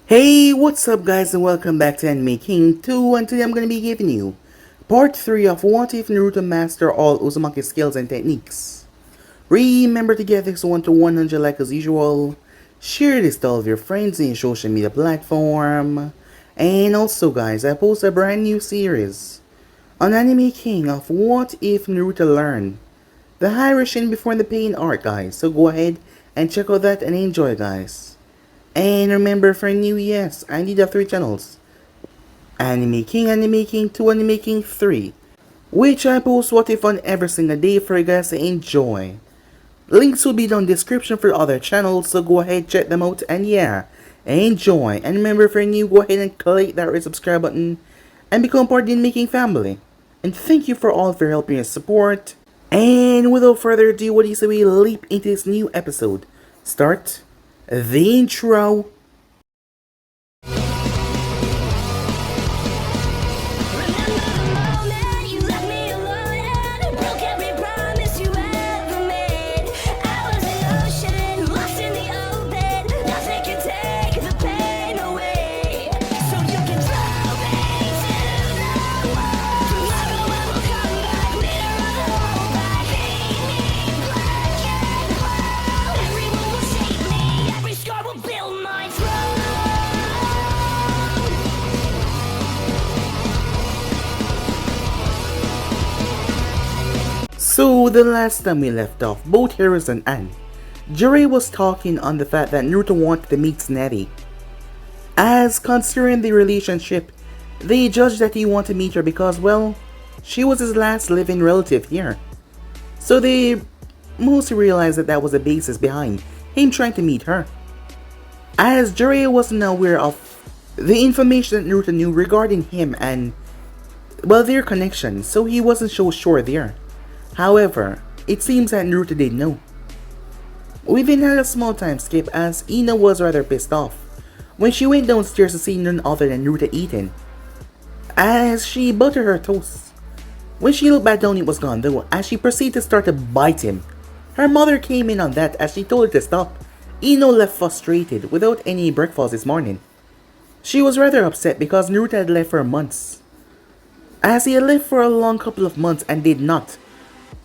Hey, what's up guys and welcome back to Anime King 2, and today I'm going to be giving you part 3 of What If Naruto Master All Uzumaki Skills and Techniques. Remember to get this one to 100 like as usual, share this to all of your friends in your social media platform, and also guys, I post a brand new series on Anime King of What If Naruto Learn the High Before the Pain arc guys, so go ahead and check out that and enjoy guys. And remember for new, yes, I need the 3 channels. Anime King 2, Anime King 3. Which I post what if on every single day for you guys to enjoy. Links will be down in the description for other channels, so go ahead check them out and yeah, enjoy. And remember for new, go ahead and click that red subscribe button and become part of the Making family. And thank you for all for helping and support. And without further ado, what do you say we leap into this new episode? Start the intro. So the last time we left off, both Heroes and Anne, Jiraiya was talking on the fact that Naruto wanted to meet Tsunade. As considering the relationship, they judged that he wanted to meet her because, well, she was his last living relative here. So they mostly realized that that was the basis behind him trying to meet her. As Jiraiya wasn't aware of the information that Naruto knew regarding him and, well, their connection, so he wasn't so sure there. However, it seems that Naruto did know. We then had a small time skip as Ino was rather pissed off when she went downstairs to see none other than Naruto eating, as she buttered her toast. When she looked back down, it was gone though, as she proceeded to start to bite him. Her mother came in on that as she told her to stop. Ino left frustrated without any breakfast this morning. She was rather upset because Naruto had left for months, as he had left for a long couple of months and did not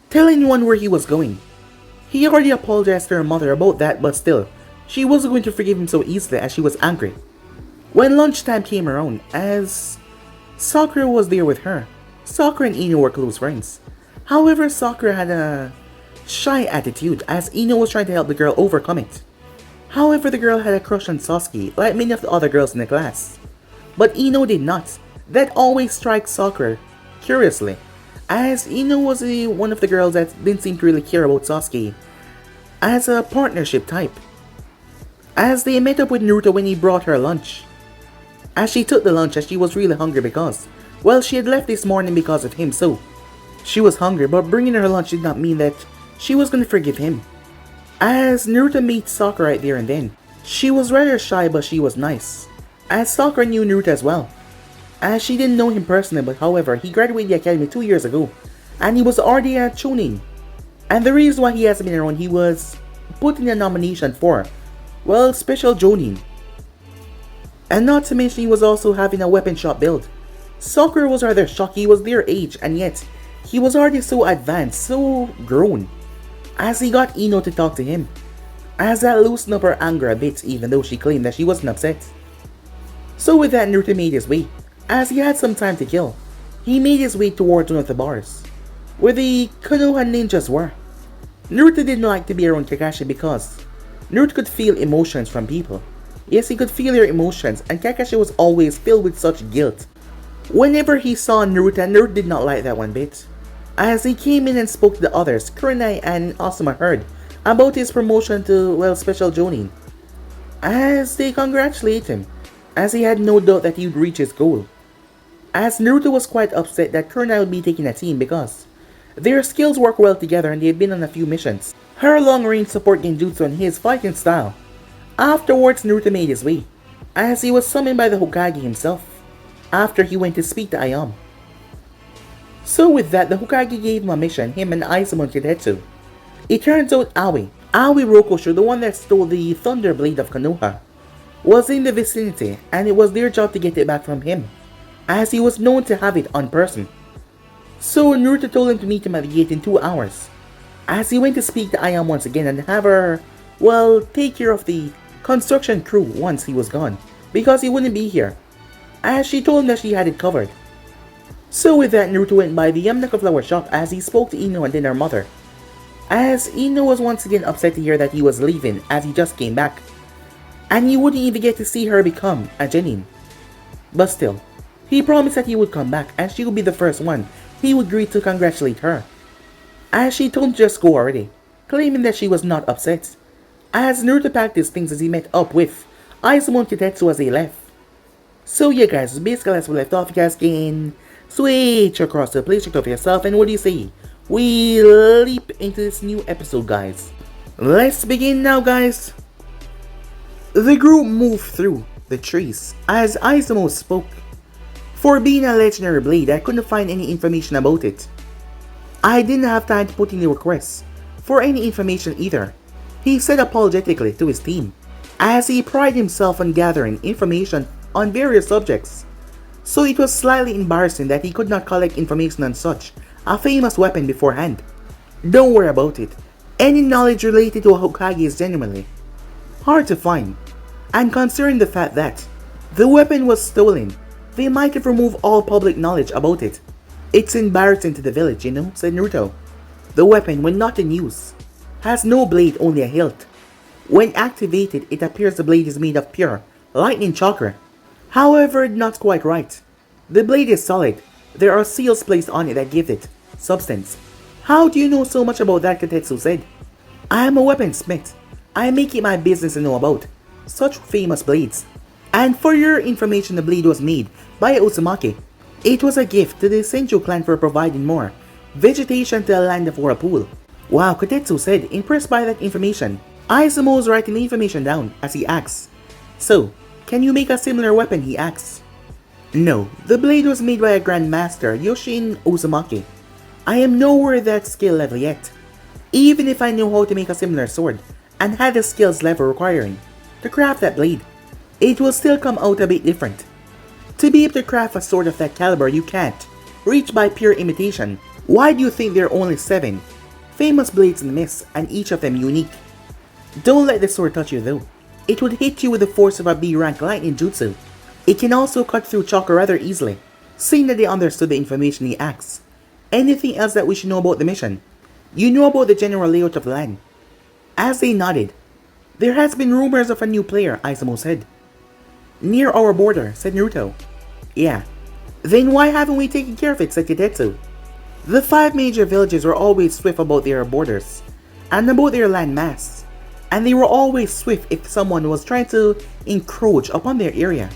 tell anyone where he was going. He already apologized to her mother about that, but still, she wasn't going to forgive him so easily as she was angry. When lunchtime came around, as Sakura was there with her, Sakura and Ino were close friends. However, Sakura had a shy attitude as Ino was trying to help the girl overcome it. However, the girl had a crush on Sasuke like many of the other girls in the class. But Ino did not. That always strikes Sakura curiously, as Ino was one of the girls that didn't seem to really care about Sasuke as a partnership type. As they met up with Naruto when he brought her lunch, as she took the lunch as she was really hungry because, well, she had left this morning because of him, so she was hungry, but bringing her lunch did not mean that she was going to forgive him. As Naruto meets Sakura right there and then, she was rather shy but she was nice, as Sakura knew Naruto as well, as she didn't know him personally, but however, he graduated the academy 2 years ago, and he was already a Chunin. And the reason why he hasn't been around, he was put in a nomination for, well, Special Jonin. And not to mention he was also having a weapon shop build. Sakura was rather shocked. He was their age, and yet, he was already so advanced, so grown, as he got Ino to talk to him, as that loosened up her anger a bit, even though she claimed that she wasn't upset. So with that, Naruto made his way. As he had some time to kill, he made his way towards one of the bars, where the Konoha ninjas were. Naruto didn't like to be around Kakashi because Naruto could feel emotions from people. Yes, he could feel their emotions, and Kakashi was always filled with such guilt. Whenever he saw Naruto, Naruto did not like that one bit. As he came in and spoke to the others, Kurenai and Asuma heard about his promotion to, well, Special Jonin, as they congratulate him, as he had no doubt that he would reach his goal. As Naruto was quite upset that Kurenai would be taking a team because their skills work well together and they had been on a few missions. Her long-range support genjutsu and his fighting style. Afterwards, Naruto made his way, as he was summoned by the Hokage himself, after he went to speak to Ayam. So with that, the Hokage gave him a mission, him and Aizumo could head to. It turns out Aoi Rokusho, the one that stole the Thunder Blade of Konoha, was in the vicinity and it was their job to get it back from him, as he was known to have it on person. So Naruto told him to meet him at the gate in 2 hours, as he went to speak to Ayam once again and have her, well, take care of the construction crew once he was gone, because he wouldn't be here, as she told him that she had it covered. So with that, Naruto went by the Yamnaka flower shop as he spoke to Ino and then her mother, as Ino was once again upset to hear that he was leaving as he just came back, and he wouldn't even get to see her become a genin. But still, he promised that he would come back and she would be the first one he would greet to congratulate her, as she told him to just go already, claiming that she was not upset, as Naruto packed his things as he met up with Izumo and Kitetsu as they left. So yeah guys, basically as we left off, you guys can switch across the place, check out for yourself, and what do you say? We leap into this new episode, guys. Let's begin now, guys. The group moved through the trees as Izumo spoke. For being a legendary blade, I couldn't find any information about it. I didn't have time to put in a request for any information either, he said apologetically to his team, as he prided himself on gathering information on various subjects. So it was slightly embarrassing that he could not collect information on such a famous weapon beforehand. Don't worry about it. Any knowledge related to a Hokage is genuinely hard to find, and considering the fact that the weapon was stolen, they might have removed all public knowledge about it. It's embarrassing to the village, you know, said Naruto. The weapon, when not in use, has no blade, only a hilt. When activated, it appears the blade is made of pure lightning chakra. However, not quite right. The blade is solid. There are seals placed on it that give it substance. How do you know so much about that? Kitetsu said. I am a weaponsmith. I make it my business to know about such famous blades. And for your information, the blade was made by Uzumaki. It was a gift to the Senju clan for providing more vegetation to the land of Whirlpool. Wow, Kitetsu said, impressed by that information. Izumo was writing the information down as he asks, so, can you make a similar weapon, he asks. No, the blade was made by a grandmaster, Yoshin Uzumaki. I am nowhere that skill level yet. Even if I knew how to make a similar sword, and had the skills level requiring to craft that blade, it will still come out a bit different. To be able to craft a sword of that caliber, you can't reach by pure imitation. Why do you think there are only 7 famous blades in the mist, and each of them unique? Don't let the sword touch you though. It would hit you with the force of a B rank lightning jutsu. It can also cut through chakra rather easily. Seeing that they understood the information, he asks, anything else that we should know about the mission? You know about the general layout of the land? As they nodded, there has been rumors of a new player, Izumo said. Near our border, said Naruto. Yeah. Then why haven't we taken care of it, said Kitetsu. The 5 major villages were always swift about their borders, and about their land mass, and they were always swift if someone was trying to encroach upon their area.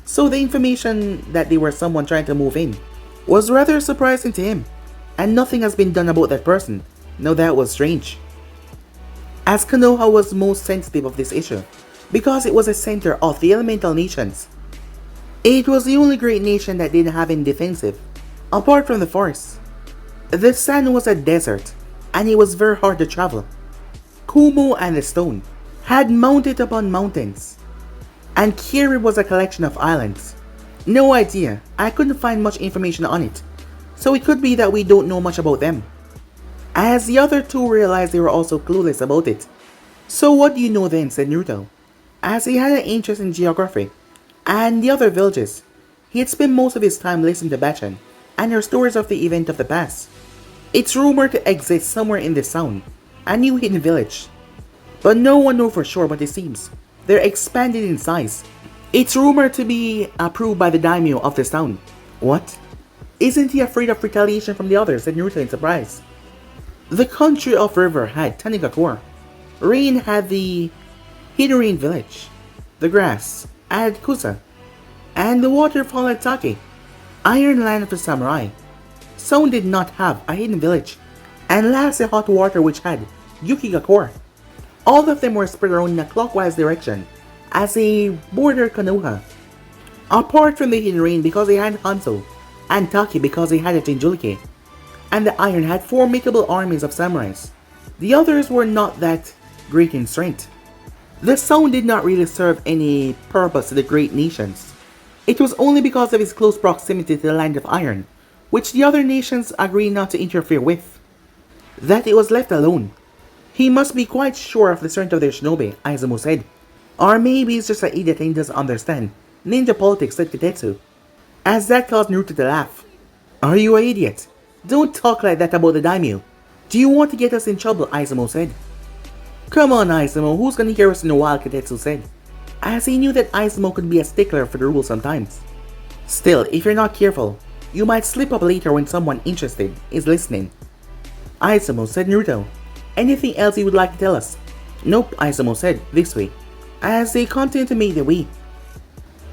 So the information that they were someone trying to move in was rather surprising to him, and nothing has been done about that person. Now that was strange, as Konoha was most sensitive of this issue, because it was a center of the elemental nations. It was the only great nation that didn't have any defensive, apart from the forest. The sand was a desert, and it was very hard to travel. Kumo and the stone had mounted upon mountains, and Kiri was a collection of islands. No idea, I couldn't find much information on it, so it could be that we don't know much about them. As the other 2 realized they were also clueless about it. So what do you know then, said Naruto, as he had an interest in geography and the other villages. He had spent most of his time listening to Bachan and her stories of the event of the past. It's rumored to exist somewhere in this town, a new hidden village, but no one knows for sure, but it seems they're expanded in size. It's rumored to be approved by the daimyo of this town. What? Isn't he afraid of retaliation from the others, said Naruto in surprise. The country of River had Tanigakure. Rain had the Hidden village. The grass had Kusa. And the waterfall had Take. Iron land of the samurai. Sound did not have a hidden village. And last the hot water which had Yukigakure. All of them were spread around in a clockwise direction as a border Konoha. Apart from the hidden rain because they had Hanzo, and Taki because they had a Jinjulike. And the iron had formidable armies of samurais. The others were not that great in strength. The sound did not really serve any purpose to the great nations. It was only because of its close proximity to the land of iron, which the other nations agreed not to interfere with, that it was left alone. He must be quite sure of the strength of their shinobi, Izumo said. Or maybe he's just an idiot and doesn't understand ninja politics, said Katetsu. As that caused Naruto to laugh. Are you an idiot? Don't talk like that about the daimyo. Do you want to get us in trouble, Izumo said. Come on, Izumo, who's gonna hear us in a while, Katetsu said, as he knew that Izumo could be a stickler for the rules sometimes. Still, if you're not careful, you might slip up later when someone interested is listening. Izumo, said Naruto. Anything else you would like to tell us? Nope, Izumo said, this way, as they continued to make their way.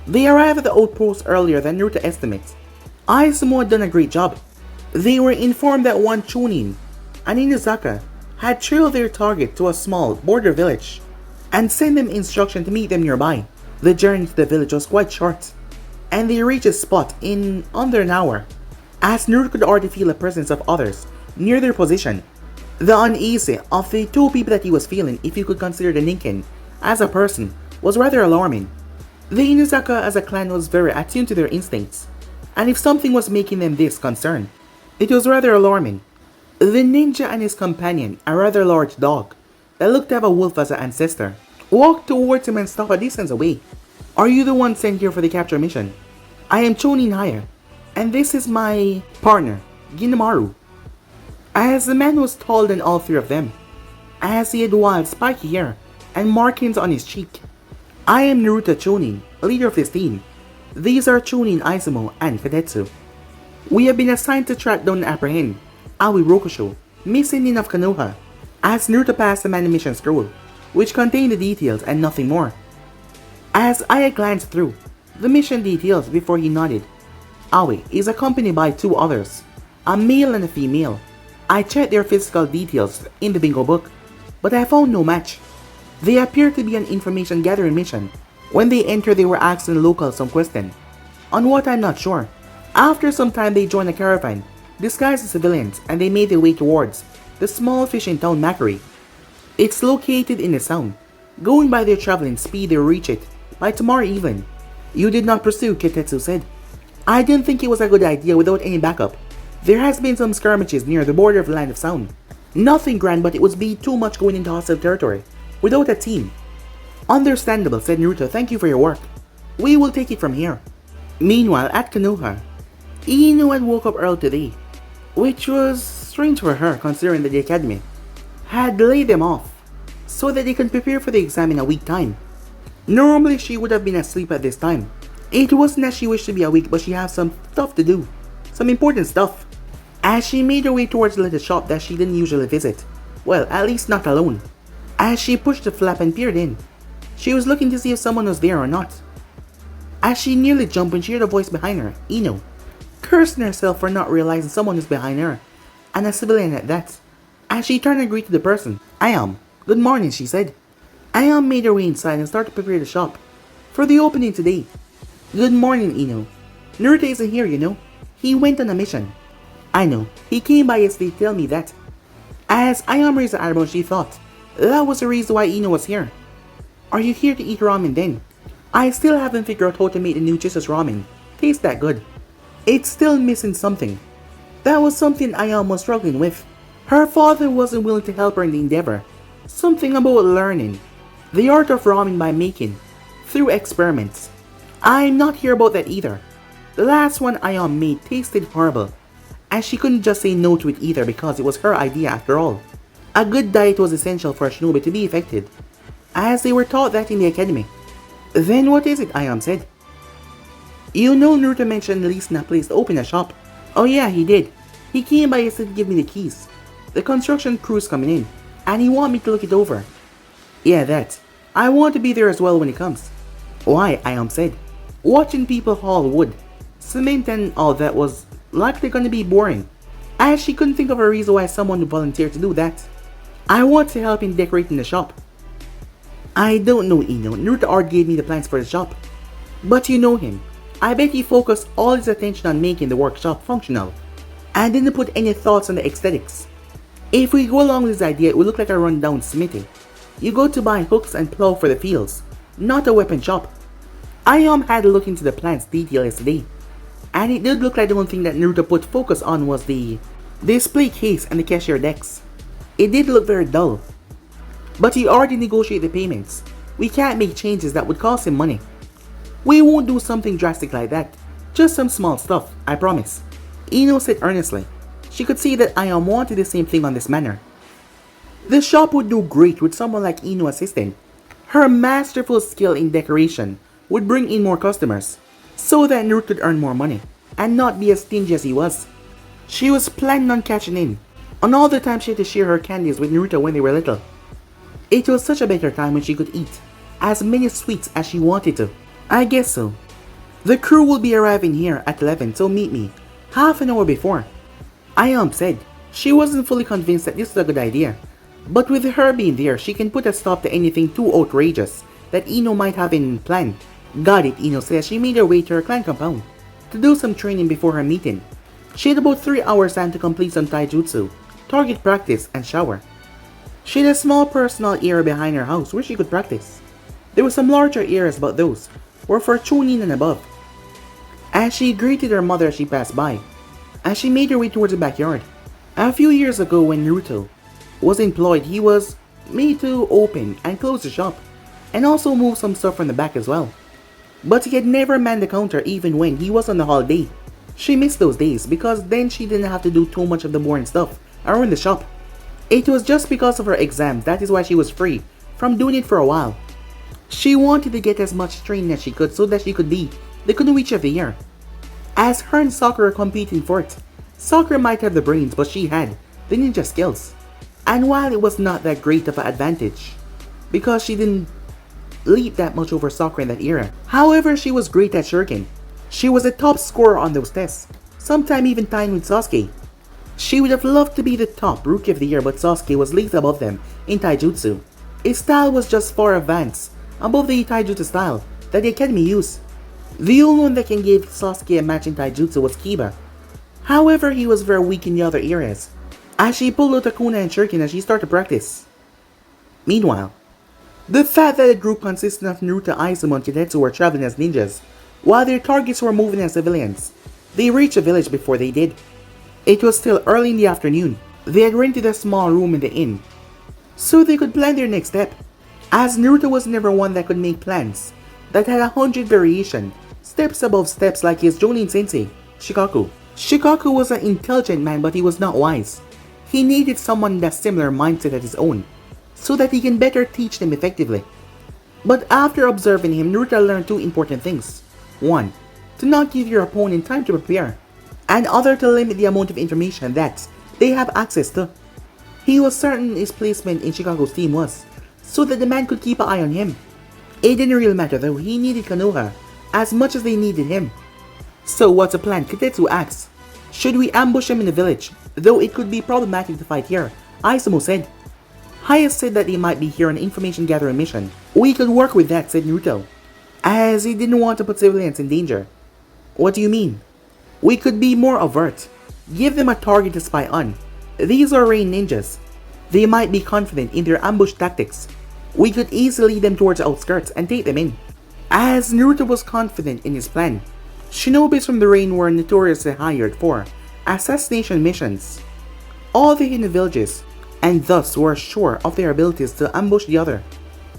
They arrived at the outpost earlier than Naruto estimates. Izumo had done a great job. They were informed that one Chunin, an Inazaka, had trailed their target to a small border village and sent them instruction to meet them nearby. The journey to the village was quite short, and they reached the spot in under an hour, as Naruto could already feel the presence of others near their position. The uneasy of the two people that he was feeling, if you could consider the Ninken as a person, was rather alarming. The Inazaka as a clan was very attuned to their instincts, and if something was making them this concerned, it was rather alarming. The ninja and his companion, a rather large dog that looked to have a wolf as an ancestor, walked towards him and stopped a distance away. Are you the one sent here for the capture mission? I am Chunin Haya, and this is my partner, Ginamaru. As the man was taller than all three of them, as he had wild spiky hair and markings on his cheek. I am Naruto Chunin, leader of this team. These are Chunin Izumo and Katetsu. We have been assigned to track down and apprehend Aoi Rokusho, missing of Konoha, as Naruto passed the mission scroll, which contained the details and nothing more. As Aya glanced through the mission details before he nodded, Aoi is accompanied by two others, a male and a female. I checked their physical details in the bingo book, but I found no match. They appear to be an information gathering mission. When they entered, they were asking the locals some question, on what I'm not sure. After some time, they joined a caravan disguised as civilians, and they made their way towards the small fishing town Makari. It's located in the sound. Going by their traveling speed, they'll reach it by tomorrow evening. You did not pursue, Katetsu said. I didn't think it was a good idea without any backup. There has been some skirmishes near the border of the Land of Sound. Nothing grand, but it would be too much going into hostile territory without a team. Understandable, said Naruto. Thank you for your work. We will take it from here. Meanwhile, at Konoha, Ino had woke up early today, which was strange for her considering that the academy had laid them off so that they could prepare for the exam in a week's time. Normally she would have been asleep at this time. It wasn't that she wished to be awake, but she had some stuff to do, some important stuff. As she made her way towards the little shop that she didn't usually visit, well, at least not alone. As she pushed the flap and peered in, she was looking to see if someone was there or not. As she nearly jumped when she heard a voice behind her, Ino, cursing herself for not realizing someone was behind her, and a civilian at that. As she turned and greeted the person, Ayam, good morning, she said. Ayam made her way inside and started to prepare the shop for the opening today. Good morning, Ino. Naruto isn't here, you know. He went on a mission. I know, he came by yesterday to tell me that. As Ayam raised her eyebrows, she thought that was the reason why Ino was here. Are you here to eat ramen then? I still haven't figured out how to make the new Jesus ramen taste that good. It's still missing something. That was something Ayam was struggling with. Her father wasn't willing to help her in the endeavor. Something about learning the art of ramen by making through experiments. I'm not here about that either. The last one Ayam made tasted horrible, and she couldn't just say no to it either because it was her idea after all. A good diet was essential for a shinobi to be effective, as they were taught that in the academy. Then what is it? Ayam said. You know Naruto mentioned leasing a place to open a shop. Oh yeah, he did. He came by yesterday to give me the keys. The construction crew's coming in, and he want me to look it over. Yeah, that. I want to be there as well when it comes. Why? Ayam said. Watching people haul wood, cement and all that was likely gonna be boring, as she couldn't think of a reason why someone would volunteer to do that. I want to help in decorating the shop. I don't know, Ino. Naruto already gave me the plans for the shop. But you know him. I bet he focused all his attention on making the workshop functional, and didn't put any thoughts on the aesthetics. If we go along with this idea, it will look like a rundown smithy. You go to buy hooks and plow for the fields, not a weapon shop. Ayam had a look into the plant's detail yesterday, and it did look like the one thing that Naruto put focus on was the display case and the cashier decks. It did look very dull. But he already negotiated the payments. We can't make changes that would cost him money. We won't do something drastic like that. Just some small stuff, I promise. Ino said earnestly. She could see that Ayam wanted the same thing on this manner. The shop would do great with someone like Ino assisting. Her masterful skill in decoration would bring in more customers, so that Naruto could earn more money, and not be as stingy as he was. She was planning on catching in on all the time she had to share her candies with Naruto when they were little. It was such a better time when she could eat as many sweets as she wanted to. I guess so. The crew will be arriving here at 11, so meet me half an hour before. Ayam said she wasn't fully convinced that this was a good idea, but with her being there, she can put a stop to anything too outrageous that Ino might have in plan. Got it, Ino says. She made her way to her clan compound to do some training before her meeting. She had about 3 hours time to complete some taijutsu, target practice, and shower. She had a small personal area behind her house where she could practice. There were some larger areas, but those were for Chunin and above. As she greeted her mother as she passed by, as she made her way towards the backyard. A few years ago when Naruto was employed, he was made to open and close the shop, and also move some stuff from the back as well. But he had never manned the counter even when he was on the holiday. She missed those days because then she didn't have to do too much of the boring stuff around the shop. It was just because of her exams, that is why she was free from doing it for a while. She wanted to get as much training as she could so that she could be the Kunoichi of the year. As her and Sakura competing for it, Sakura might have the brains, but she had the ninja skills. And while it was not that great of an advantage, because she didn't leap that much over Sakura in that era, however, she was great at shuriken. She was a top scorer on those tests, sometime even tying with Sasuke. She would have loved to be the top rookie of the year, but Sasuke was leagues above them in taijutsu. His style was just far advanced above the taijutsu style that the academy used. The only one that can give Sasuke a match in taijutsu was Kiba. However, he was very weak in the other areas, as she pulled out a kuna and shuriken as she started to practice. Meanwhile, the fact that the group consisted of Naruto, Izumo, and Kitetsu were traveling as ninjas, while their targets were moving as civilians. They reached the village before they did. It was still early in the afternoon. They had rented a small room in the inn, so they could plan their next step, as Naruto was never one that could make plans that had 100 variations, steps above steps like his Jonin sensei, Shikaku. Shikaku was an intelligent man, but he was not wise. He needed someone in that similar mindset as his own, so that he can better teach them effectively. But after observing him, Naruto learned two important things. One, to not give your opponent time to prepare, and other to limit the amount of information that they have access to. He was certain his placement in Shikaku's team was, so that the man could keep an eye on him. It didn't really matter though, he needed Konoha as much as they needed him. So what's the plan? Kitetsu asks. Should we ambush him in the village? Though it could be problematic to fight here, Izumo said. Haya said that they might be here on an information gathering mission. We could work with that, said Naruto, as he didn't want to put civilians in danger. What do you mean? We could be more overt. Give them a target to spy on. These are rain ninjas. They might be confident in their ambush tactics. We could easily lead them towards the outskirts and take them in. As Naruto was confident in his plan, shinobis from the rain were notoriously hired for assassination missions. All the hidden villages, and thus were sure of their abilities to ambush the other.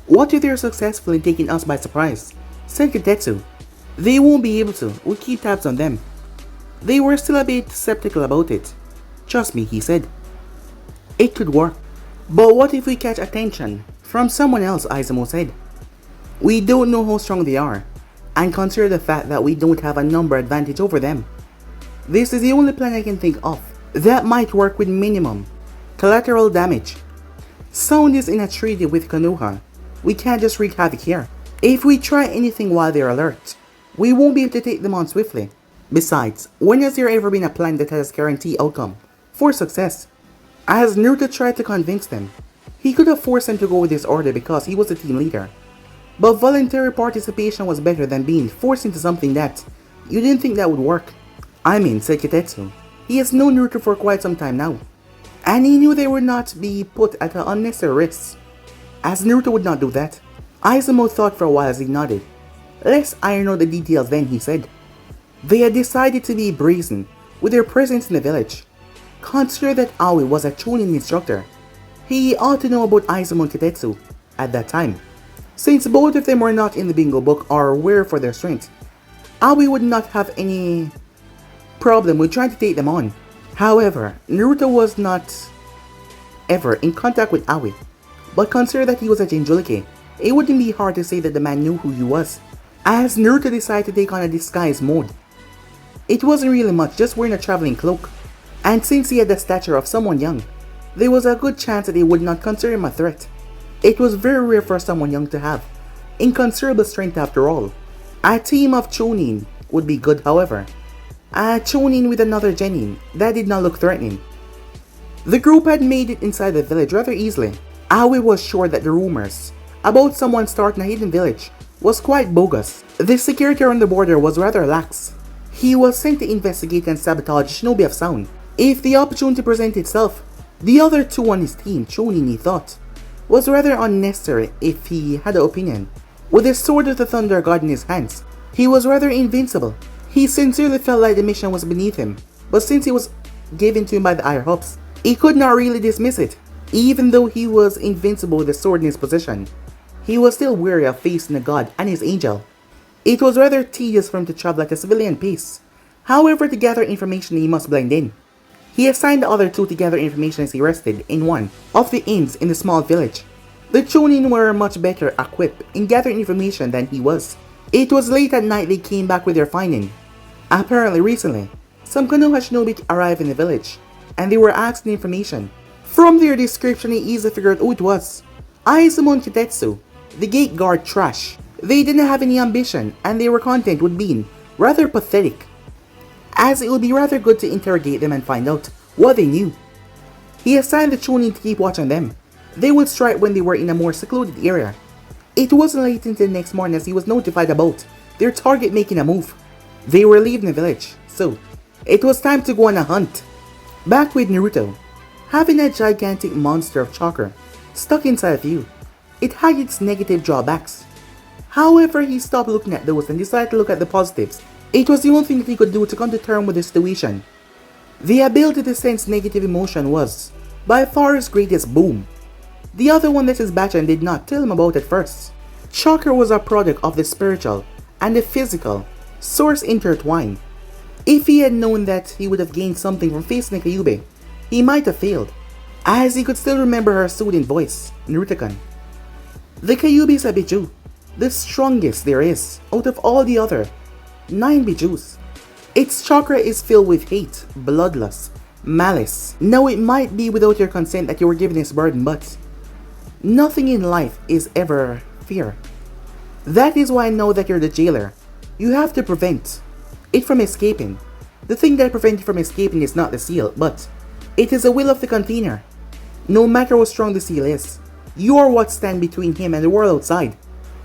What if they are successful in taking us by surprise? Said Kitetsu. They won't be able to. We'll keep tabs on them. They were still a bit skeptical about it. Trust me, he said. It could work. But what if we catch attention from someone else, Izumo said. We don't know how strong they are, and consider the fact that we don't have a number advantage over them. This is the only plan I can think of that might work with minimum collateral damage. Sound is in a treaty with Konoha. We can't just wreak havoc here. If we try anything while they're alert, we won't be able to take them on swiftly. Besides, when has there ever been a plan that has guaranteed outcome for success? As Naruto tried to convince them, he could have forced them to go with his order because he was the team leader. But voluntary participation was better than being forced into something that you didn't think that would work. I mean, said Kitetsu, he has known Naruto for quite some time now, and he knew they would not be put at an unnecessary risk. As Naruto would not do that, Izumo thought for a while as he nodded. Let's iron out the details then, he said. They had decided to be brazen with their presence in the village. Consider that Aoi was a Chunin instructor. He ought to know about Izumo and Kitetsu at that time. Since both of them were not in the bingo book or were for their strength, Aoi would not have any problem with trying to take them on. However, Naruto was not ever in contact with Aoi, but consider that he was a Jinchuriki, it wouldn't be hard to say that the man knew who he was. As Naruto decided to take on a disguise mode, it wasn't really much, just wearing a traveling cloak, and since he had the stature of someone young, there was a good chance that they would not consider him a threat. It was very rare for someone young to have inconsiderable strength after all. A team of Chunin would be good, however. A Chunin with another Genin, that did not look threatening. The group had made it inside the village rather easily. Aoi was sure that the rumors about someone starting a hidden village was quite bogus. The security on the border was rather lax. He was sent to investigate and sabotage Shinobi of Sound. If the opportunity presented itself, the other two on his team, Chunin, he thought, was rather unnecessary if he had an opinion. With the sword of the Thunder God in his hands, he was rather invincible. He sincerely felt like the mission was beneath him, but since it was given to him by the higher ups, he could not really dismiss it. Even though he was invincible with the sword in his possession, he was still wary of facing the god and his angel. It was rather tedious for him to travel at a civilian pace. However, to gather information he must blend in. He assigned the other two to gather information as he rested in one of the inns in the small village. The Chunin were much better equipped in gathering information than he was. It was late at night they came back with their finding. Apparently recently, some Konoha shinobi arrived in the village, and they were asking information. From their description, he easily figured out who it was. Izumo and Kitetsu, the gate guard trash. They didn't have any ambition, and they were content with being rather pathetic, as it would be rather good to interrogate them and find out what they knew. He assigned the Chunin to keep watch on them. They would strike when they were in a more secluded area. It wasn't late until the next morning as he was notified about their target making a move. They were leaving the village, so it was time to go on a hunt. Back with Naruto, having a gigantic monster of chakra stuck inside of you, it had its negative drawbacks. However, he stopped looking at those and decided to look at the positives. It was the only thing that he could do to come to terms with the situation. The ability to sense negative emotion was by far his greatest boom. The other one that his batchman did not tell him about at first. Chakra was a product of the spiritual and the physical source intertwined. If he had known that he would have gained something from facing the Kyuubi, he might have failed, as he could still remember her soothing voice, Naruto-kun. The Kyuubi is a Biju, the strongest there is out of all the other 9 Bijus. Its chakra is filled with hate, bloodlust, malice. Now it might be without your consent that you were given this burden, but nothing in life is ever fair. That is why I know that you're the jailer. You have to prevent it from escaping. The thing that prevents it from escaping is not the seal, but it is the will of the container. No matter how strong the seal is, you are what stands between him and the world outside.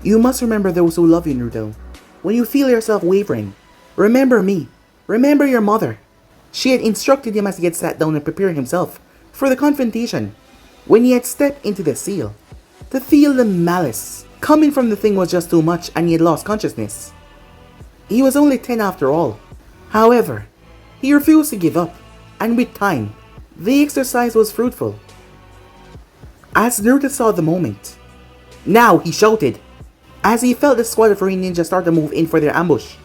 You must remember those who love you, Naruto. When you feel yourself wavering, remember me. Remember your mother. She had instructed him as he had sat down and prepared himself for the confrontation. When he had stepped into the seal, to feel the malice coming from the thing was just too much and he had lost consciousness. He was only 10 after all. However, he refused to give up, and with time, the exercise was fruitful. As Naruto saw the moment, "Now!" he shouted, as he felt the squad of Rain Ninjas start to move in for their ambush.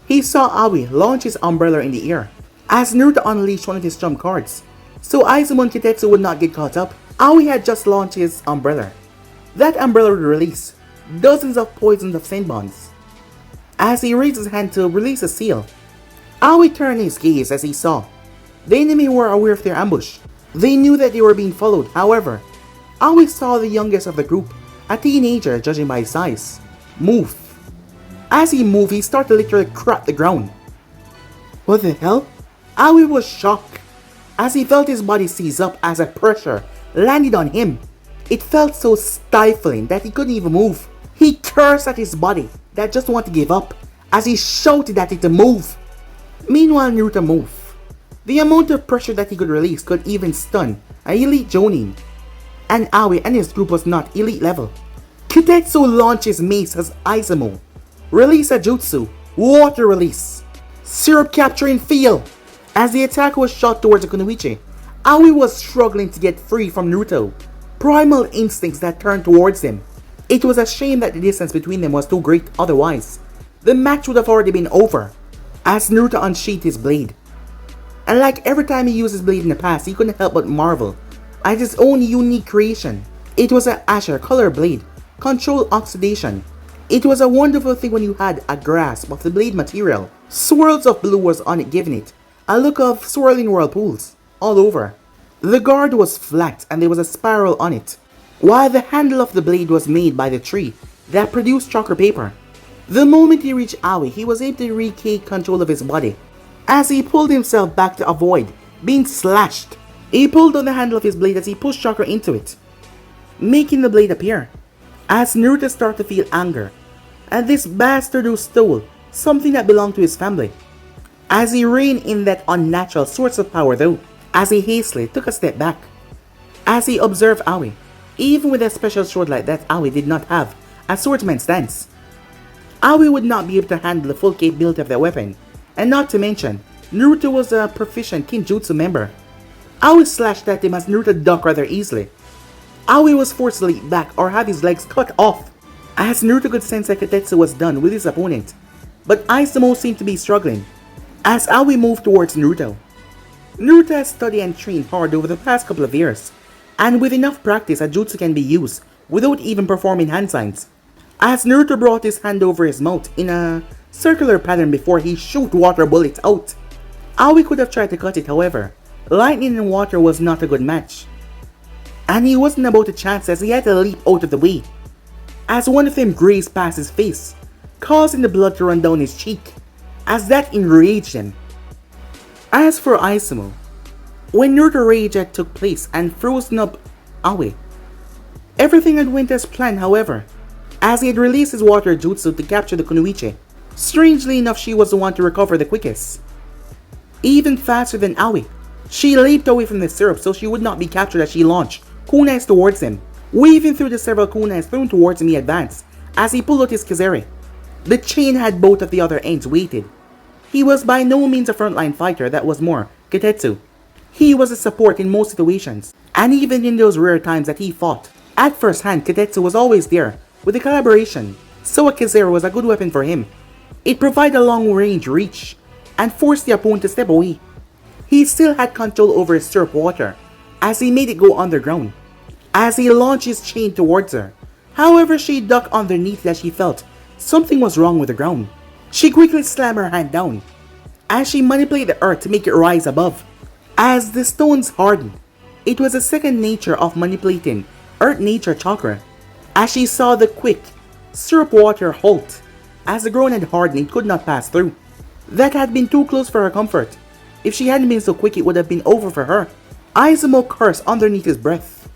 He saw Aoi launch his umbrella in the air, as Naruto unleashed one of his trump cards, so Izumo and Kitetsu would not get caught up. Aoi had just launched his umbrella. That umbrella would release dozens of poisons of Senbons. As he raised his hand to release a seal, Aoi turned his gaze as he saw the enemy were aware of their ambush. They knew that they were being followed. However, Aoi saw the youngest of the group, a teenager judging by his size, move. As he moved, he started to literally crap the ground. What the hell? Aoi was shocked as he felt his body seize up as a pressure landed on him. It felt so stifling that he couldn't even move. He cursed at his body that just wanted to give up as he shouted at it to move. Meanwhile, Naruto moved. The amount of pressure that he could release could even stun an elite Jonin. and Aoi and his group was not elite level. Kitetsu launches mace as Izumo. Release a jutsu. Water release. Syrup capturing field. As the attack was shot towards the Kunoichi, Aoi was struggling to get free from Naruto. Primal instincts that turned towards him. It was a shame that the distance between them was too great otherwise. The match would have already been over. As Naruto unsheathed his blade. And like every time he used his blade in the past, he couldn't help but marvel at his own unique creation. It was an Asher color blade. Control oxidation. It was a wonderful thing when you had a grasp of the blade material. Swirls of blue was on it, giving it a look of swirling whirlpools all over. The guard was flat and there was a spiral on it, while the handle of the blade was made by the tree that produced chakra paper. The moment he reached Aoi, he was able to regain control of his body. As he pulled himself back to avoid being slashed, he pulled on the handle of his blade as he pushed chakra into it, making the blade appear. As Naruto started to feel anger at this bastard who stole something that belonged to his family. As he reigned in that unnatural source of power though, as he hastily took a step back. As he observed Aoi, even with a special sword like that, Aoi did not have a swordsman's stance. Aoi would not be able to handle the full capability of that weapon, and not to mention, Naruto was a proficient Kinjutsu member. Aoi slashed at him as Naruto ducked rather easily. Aoi was forced to leap back or have his legs cut off, as Naruto could sense that Kitetsu was done with his opponent. But Izumo seemed to be struggling, as Aoi moved towards Naruto. Naruto has studied and trained hard over the past couple of years, and with enough practice a jutsu can be used without even performing hand signs. As Naruto brought his hand over his mouth in a circular pattern before he shoot water bullets out. Aoi could have tried to cut it, however, lightning and water was not a good match. And he wasn't about a chance as he had to leap out of the way, as one of them grazed past his face, causing the blood to run down his cheek, as that enraged him. As for Izumo, when Naruto rage had took place and frozen up Aoi, everything had went as planned, however, as he had released his water jutsu to capture the Kunoichi. Strangely enough, she was the one to recover the quickest. Even faster than Aoi, she leaped away from the syrup so she would not be captured as she launched kunais towards him. Weaving through the several kunais thrown towards him, he advanced as he pulled out his kizari. The chain had both of the other ends weighted. He was by no means a frontline fighter, that was more Kitetsu. He was a support in most situations, and even in those rare times that he fought. At first hand, Kitetsu was always there with the collaboration, so a kizari was a good weapon for him. It provided a long range reach and forced the opponent to step away. He still had control over his syrup water as he made it go underground, as he launched his chain towards her. However, she ducked underneath as she felt something was wrong with the ground. She quickly slammed her hand down as she manipulated the earth to make it rise above. As the stones hardened, it was a second nature of manipulating earth nature chakra. As she saw the quick syrup water halt, as the ground had hardened, it could not pass through. That had been too close for her comfort. If she hadn't been so quick, it would have been over for her. Izumo cursed underneath his breath.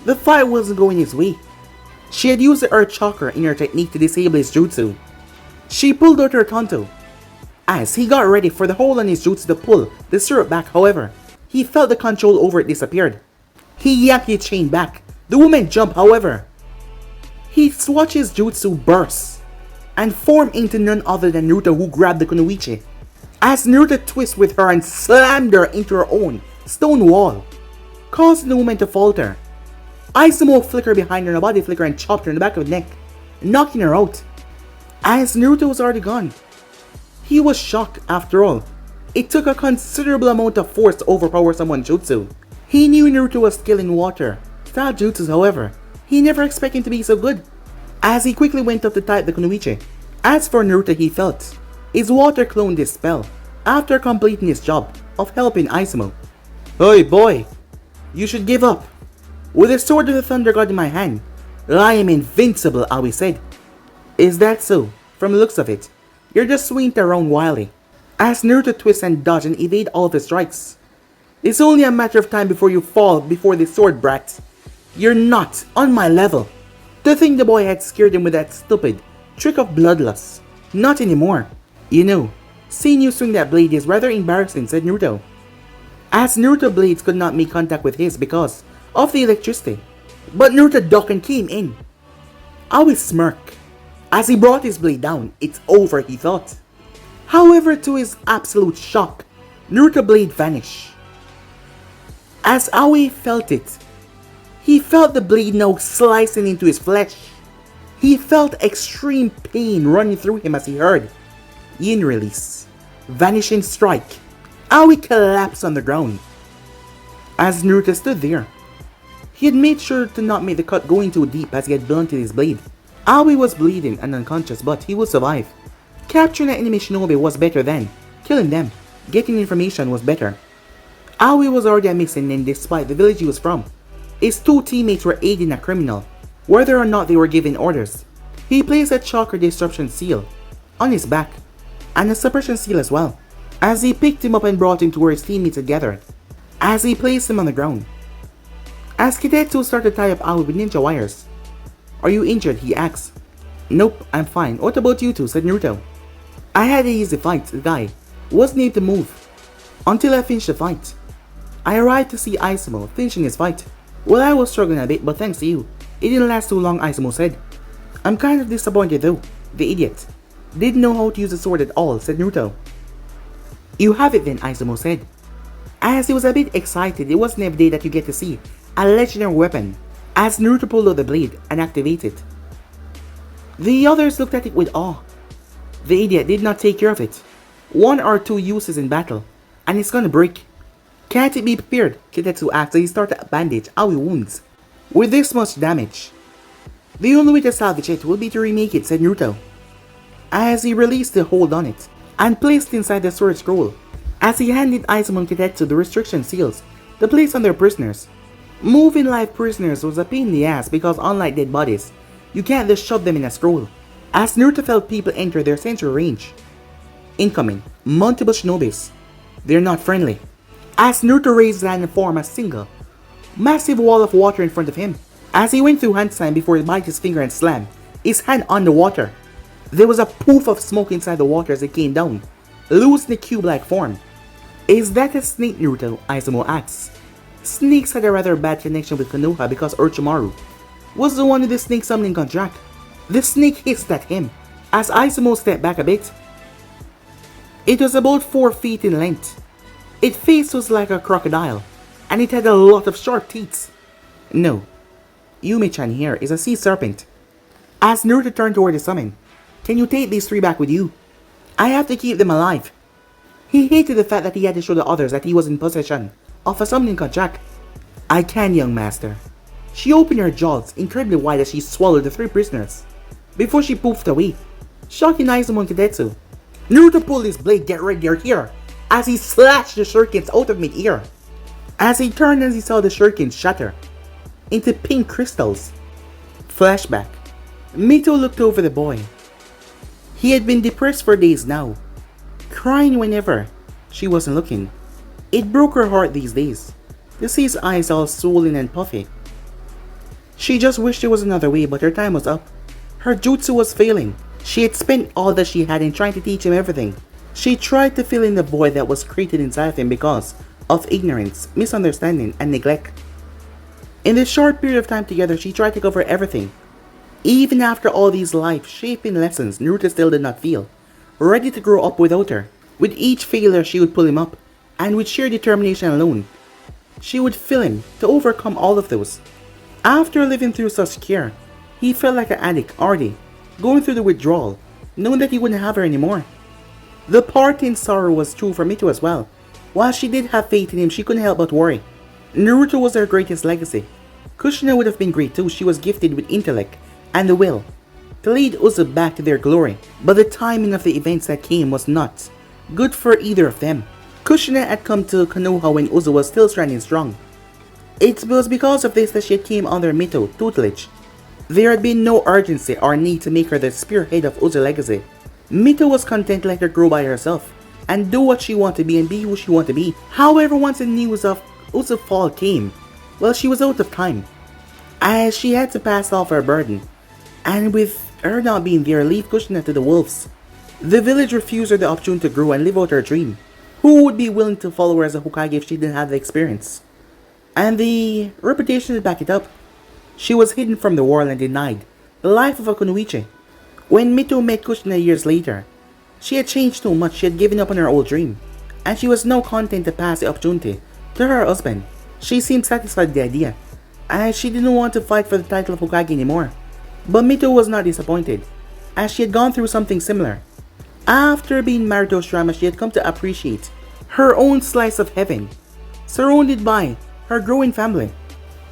The fight wasn't going his way. She had used the earth chakra in her technique to disable his jutsu. She pulled out her tanto. As he got ready for the hole in his jutsu to pull the syrup back, however, he felt the control over it disappeared. He yanked the chain back. The woman jumped, however. He watched his jutsu burst and form into none other than Naruto, who grabbed the Kunoichi. As Naruto twisted with her and slammed her into her own stone wall, causing the woman to falter. Izumo flickered behind her in a body flicker and chopped her in the back of the neck, knocking her out. As Naruto was already gone, he was shocked. After all, it took a considerable amount of force to overpower someone's jutsu. He knew Naruto was skilled in water style jutsus, however, he never expected him to be so good. As he quickly went up to type the Kunoichi. As for Naruto, he felt his water cloned his spell after completing his job of helping Izumo. "Hey boy, you should give up. With the sword of the thunder god in my hand, I am invincible," Aoi said. "Is that so? From the looks of it, you're just swinging around wildly." As Naruto twists and dodge and evade all of his strikes. "It's only a matter of time before you fall before this sword, brat. You're not on my level." To think the boy had scared him with that stupid trick of bloodlust. Not anymore. "You know, seeing you swing that blade is rather embarrassing," said Naruto. As Naruto blades could not make contact with his because of the electricity. But Naruto ducked and came in. Aoi smirked. As he brought his blade down, it's over, he thought. However, to his absolute shock, Naruto's blade vanished. As Aoi felt it, he felt the blade now slicing into his flesh. He felt extreme pain running through him as he heard Yin release, vanishing strike. Aoi collapsed on the ground. As Naruto stood there, he had made sure to not make the cut going too deep as he had blunted his blade. Aoi was bleeding and unconscious, but he would survive. Capturing an enemy shinobi was better than killing them. Getting information was better. Aoi was already a missing, and despite the village he was from, his two teammates were aiding a criminal, whether or not they were given orders. He placed a chakra disruption seal on his back, and a suppression seal as well, as he picked him up and brought him to where his teammates had gathered, as he placed him on the ground. As Kidetsu started to tie up Aoi with ninja wires. "Are you injured?" he asked. "Nope, I'm fine. What about you two?" said Naruto. "I had a easy fight. The guy wasn't able to move until I finished the fight. I arrived to see Izumo finishing his fight. Well, I was struggling a bit, but thanks to you, it didn't last too long," Izumo said. "I'm kind of disappointed though. The idiot didn't know how to use the sword at all," said Naruto. "You have it then," Izumo said. As he was a bit excited, it wasn't every day that you get to see a legendary weapon, as Naruto pulled out the blade and activated it. The others looked at it with awe. The idiot did not take care of it. 1 or 2 uses in battle, and it's gonna break. "Can't it be prepared?" Kidetsu asked as he started to bandage Aoi wounds. "With this much damage, the only way to salvage it will be to remake it," said Naruto, as he released the hold on it and placed it inside the sword scroll, as he handed Izumo and Kidetsu the restriction seals to place on their prisoners. Moving live prisoners was a pain in the ass because unlike dead bodies, you can't just shove them in a scroll, as Naruto felt people enter their sensory range. Incoming, multiple shinobis. They're not friendly. As Naruto raised his hand and formed a single, massive wall of water in front of him, as he went through hand sign before he bit his finger and slammed his hand on the water. There was a poof of smoke inside the water as it came down, losing the cube-like form. "Is that a snake, Naruto?" Izumo asked. Snakes had a rather bad connection with Konoha because Orochimaru was the one with the snake summoning contract. The snake hissed at him as Izumo stepped back a bit. It was about 4 feet in length. Its face was like a crocodile, and it had a lot of sharp teeth. "No, Yume-chan here is a sea serpent." As Naruto turned toward the summon, "Can you take these 3 back with you? I have to keep them alive." He hated the fact that he had to show the others that he was in possession of a summoning contract. "I can, young master." She opened her jaws incredibly wide as she swallowed the 3 prisoners, before she poofed away, shocking Izumo and Kidetsu. Naruto pulled his blade, "Get ready, they're here," as he slashed the shurikens out of mid-air. As he turned and he saw the shurikens shatter into pink crystals. Flashback. Mito looked over the boy. He had been depressed for days now, crying whenever she wasn't looking. It broke her heart these days to see his eyes all swollen and puffy. She just wished there was another way, but her time was up. Her jutsu was failing. She had spent all that she had in trying to teach him everything. She tried to fill in the void that was created inside of him because of ignorance, misunderstanding, and neglect. In this short period of time together, she tried to cover everything. Even after all these life-shaping lessons, Naruto still did not feel ready to grow up without her. With each failure, she would pull him up, and with sheer determination alone, she would fill him to overcome all of those. After living through such care, he felt like an addict already, going through the withdrawal, knowing that he wouldn't have her anymore. The part in sorrow was true for Mito as well. While she did have faith in him, she couldn't help but worry. Naruto was her greatest legacy. Kushina would have been great too. She was gifted with intellect and the will to lead Uzu back to their glory, but the timing of the events that came was not good for either of them. Kushina had come to Konoha when Uzu was still standing strong. It was because of this that she came under Mito tutelage. There had been no urgency or need to make her the spearhead of Uzu's legacy. Mito was content to let her grow by herself and do what she wanted to be and be who she wanted to be. However, once the news of Uzu's fall came, well, she was out of time, as she had to pass off her burden, and with her not being there, leave Kushina to the wolves. The village refused her the opportunity to grow and live out her dream. Who would be willing to follow her as a Hokage if she didn't have the experience and the reputation to back it up? She was hidden from the world and denied the life of a kunoichi. When Mito met Kushina years later, she had changed so much she had given up on her old dream, and she was now content to pass the opportunity to her husband. She seemed satisfied with the idea, as she didn't want to fight for the title of Hokage anymore. But Mito was not disappointed, as she had gone through something similar. After being married to Oshrama, she had come to appreciate her own slice of heaven, surrounded by her growing family.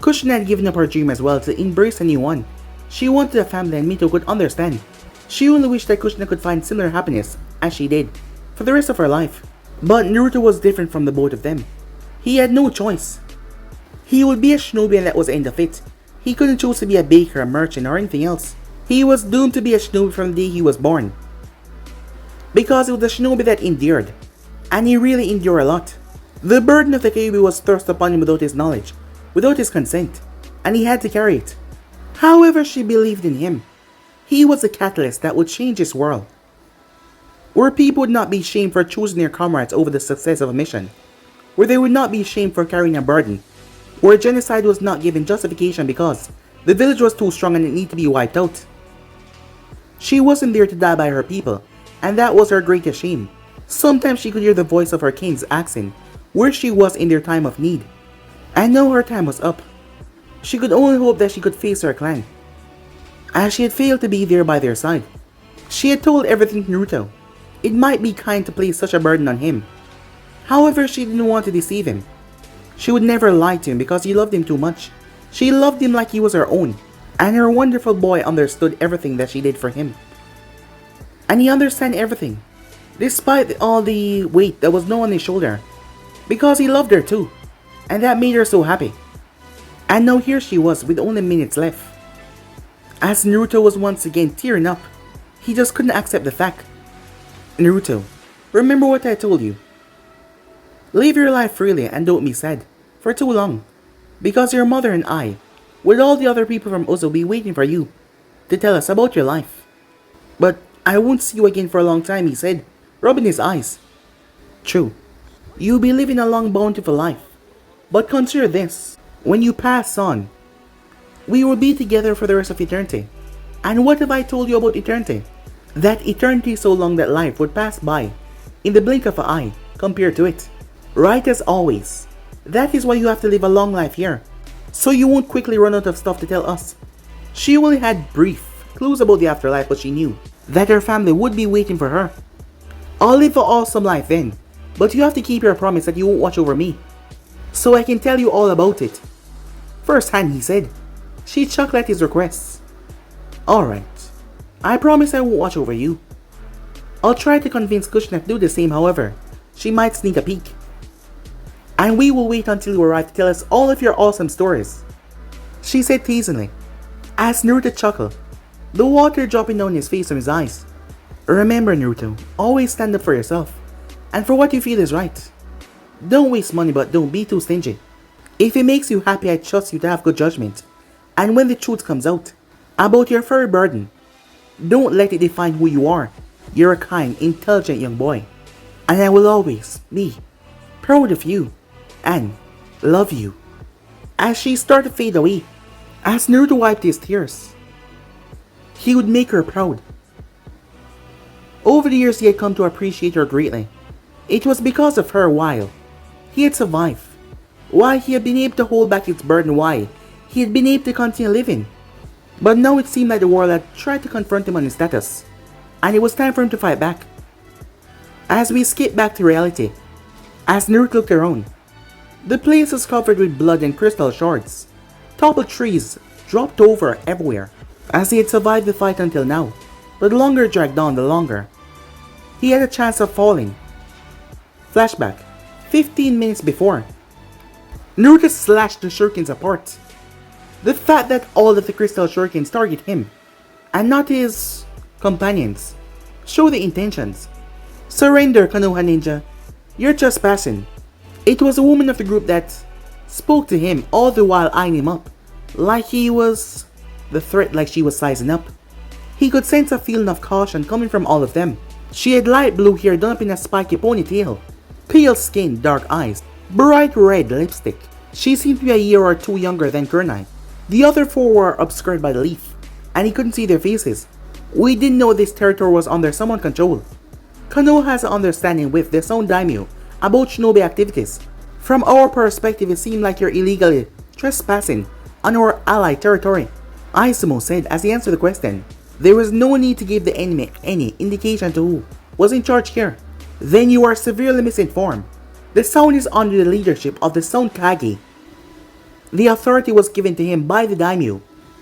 Kushina had given up her dream as well to embrace a new one. She wanted a family and Mito could understand. She only wished that Kushina could find similar happiness as she did for the rest of her life. But Naruto was different from the both of them. He had no choice. He would be a shinobi and that was the end of it. He couldn't choose to be a baker, a merchant, or anything else. He was doomed to be a shinobi from the day he was born. Because it was a shinobi that endured, and he really endured a lot. The burden of the Kyuubi was thrust upon him without his knowledge, without his consent, and he had to carry it. However, she believed in him. He was a catalyst that would change his world, where people would not be shamed for choosing their comrades over the success of a mission, where they would not be shamed for carrying a burden, where genocide was not given justification because the village was too strong and it needed to be wiped out. She wasn't there to die by her people, and that was her greatest shame. Sometimes she could hear the voice of her kings asking where she was in their time of need, and now her time was up. She could only hope that she could face her clan, as she had failed to be there by their side. She had told everything to Naruto. It might be kind to place such a burden on him. However, she didn't want to deceive him. She would never lie to him because he loved him too much. She loved him like he was her own, and her wonderful boy understood everything that she did for him. And he understood everything, despite all the weight that was now on his shoulder, because he loved her too, and that made her so happy. And now here she was with only minutes left. As Naruto was once again tearing up, he just couldn't accept the fact. Naruto, remember what I told you. Live your life freely and don't be sad for too long, because your mother and I, with all the other people from Uzo, will be waiting for you to tell us about your life. But I won't see you again for a long time, he said, rubbing his eyes. True, you'll be living a long, bountiful life, but consider this, when you pass on, we will be together for the rest of eternity. And what have I told you about eternity? That eternity is so long that life would pass by in the blink of an eye compared to it. Right as always. That is why you have to live a long life here, so you won't quickly run out of stuff to tell us. She only had brief clues about the afterlife, but she knew that her family would be waiting for her. I'll live an awesome life then, but you have to keep your promise that you won't watch over me, so I can tell you all about it. First hand, he said. She chuckled at his requests. Alright, I promise I won't watch over you. I'll try to convince Kushina to do the same, however, she might sneak a peek. And we will wait until you arrive to tell us all of your awesome stories, she said teasingly, as Naruto chuckled, the water dropping down his face from his eyes. Remember, Naruto, always stand up for yourself, and for what you feel is right. Don't waste money, but don't be too stingy. If it makes you happy, I trust you to have good judgment, and when the truth comes out about your furry burden, don't let it define who you are. You're a kind, intelligent young boy, and I will always be proud of you and love you. As she started to fade away, as Naruto wiped his tears, he would make her proud. Over the years, he had come to appreciate her greatly. It was because of her why he had survived, why he had been able to hold back its burden, why he had been able to continue living. But now it seemed like the world had tried to confront him on his status, and it was time for him to fight back. As we skip back to reality, as Naruto looked around, the place was covered with blood and crystal shards. Toppled trees dropped over everywhere, as he had survived the fight until now. But the longer it dragged on, the longer he had a chance of falling. Flashback, 15 minutes before, Naruto slashed the shurikens apart. The fact that all of the crystal shurikens target him, and not his companions, show the intentions. Surrender, Konoha Ninja. You're just passing. It was a woman of the group that spoke to him, all the while eyeing him up, like he was the threat, like she was sizing up. He could sense a feeling of caution coming from all of them. She had light blue hair done up in a spiky ponytail, pale skin, dark eyes, bright red lipstick. She seemed to be a year or two younger than Kurenai. The other four were obscured by the leaf, and he couldn't see their faces. We didn't know this territory was under someone's control. Konoha has an understanding with the Sound Daimyo about shinobi activities. From our perspective, it seemed like you're illegally trespassing on our allied territory, Izumo said as he answered the question. There was no need to give the enemy any indication to who was in charge here. Then you are severely misinformed. The Sound is under the leadership of the Sound Kage. The authority was given to him by the daimyo.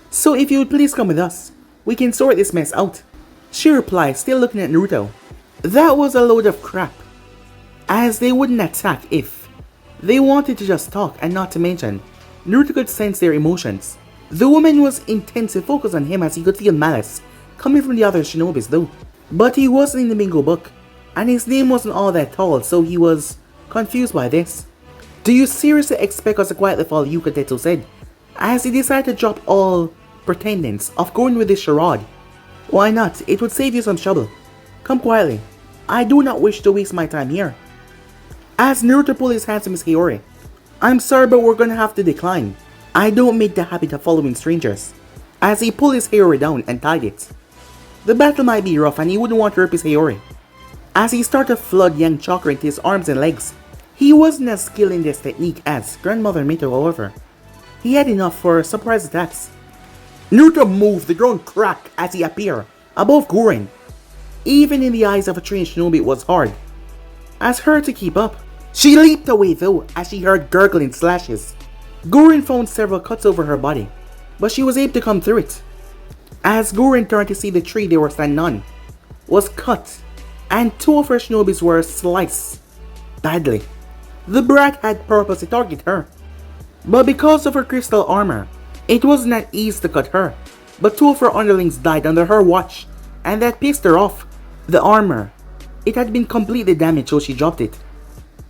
So if you would please come with us, we can sort this mess out. She replied, still looking at Naruto. That was a load of crap, as they wouldn't attack if they wanted to just talk, and not to mention, Naruto could sense their emotions. The woman was intensely focused on him as he could feel malice coming from the other shinobis though. But he wasn't in the bingo book, and his name wasn't all that tall, so he was confused by this. Do you seriously expect us to quietly follow you, Katetsu said, as he decided to drop all pretense of going with this charade. Why not? It would save you some trouble. Come quietly. I do not wish to waste my time here. As Naruto pulled his hands from Miss Hiyori. I'm sorry, but we're gonna have to decline. I don't make the habit of following strangers. As he pulled his Hiyori down and tied it. The battle might be rough and he wouldn't want to hurt his Hiyori. As he started to flood yang chakra into his arms and legs. He wasn't as skilled in this technique as Grandmother Mito, however. He had enough for surprise attacks. Naruto moved, the ground cracked as he appeared above Guren. Even in the eyes of a trained shinobi, it was hard as her to keep up. She leaped away though as she heard gurgling slashes. Guren found several cuts over her body, but she was able to come through it. As Guren turned to see the tree they were standing on was cut, and two of her shinobis were sliced badly. The brat had purpose to target her, but because of her crystal armor, it wasn't that easy to cut her. But two of her underlings died under her watch, and that pissed her off. The armor, it had been completely damaged, so she dropped it.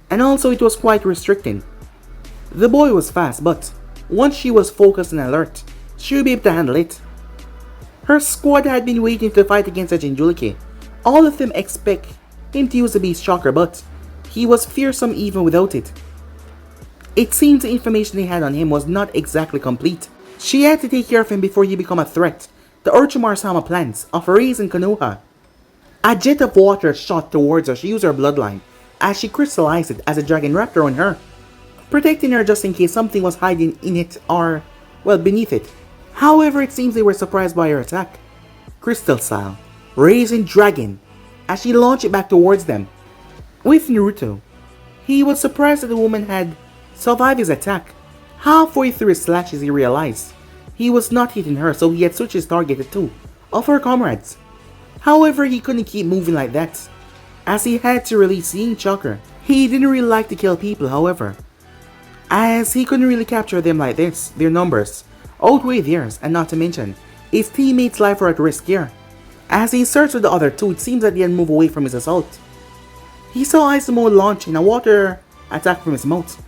And also it was quite restricting. The boy was fast, but once she was focused and alert, she would be able to handle it. Her squad had been waiting to fight against a Jinchuriki. All of them expect him to use the beast chakra, but he was fearsome even without it. It seems the information they had on him was not exactly complete. She had to take care of him before he became a threat. The Orochimaru-sama plans of raising Konoha. A jet of water shot towards her. She used her bloodline as she crystallized it as a dragon wrapped around her, protecting her just in case something was hiding in it or, well, beneath it. However, it seems they were surprised by her attack. Crystal style, raising dragon, as she launched it back towards them. With Naruto, he was surprised that the woman had survived his attack. Halfway through his slashes, he realized he was not hitting her, so he had switched his target to two of her comrades. However, he couldn't keep moving like that, as he had to release Yin Chakra. He didn't really like to kill people, however, as he couldn't really capture them like this. Their numbers outweigh theirs, and not to mention, his teammates' life were at risk here. As he searched for the other two, it seems that he had moved away from his assault. He saw Izumo launching a water attack from his mouth.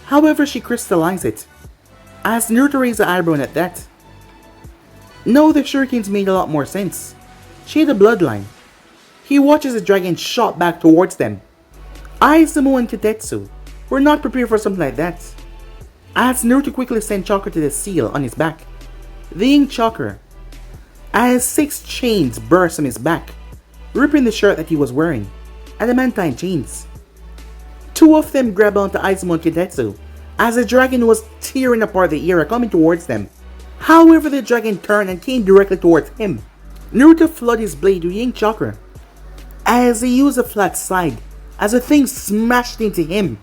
However, she crystallized it, as Naruto raised the eyebrow at that. No, the shurikens made a lot more sense. She had a bloodline. He watches the dragon shot back towards them. Izumo and Katetsu were not prepared for something like that, as Naruto quickly sent chakra to the seal on his back. The ink chakra, as 6 chains burst from his back, ripping the shirt that he was wearing, adamantine chains. 2 of them grabbed onto Izumo and Katetsu, as the dragon was tearing apart the air coming towards them. However, the dragon turned and came directly towards him. Naruto flooded his blade with Yin Chakra, as he used a flat side, as the thing smashed into him.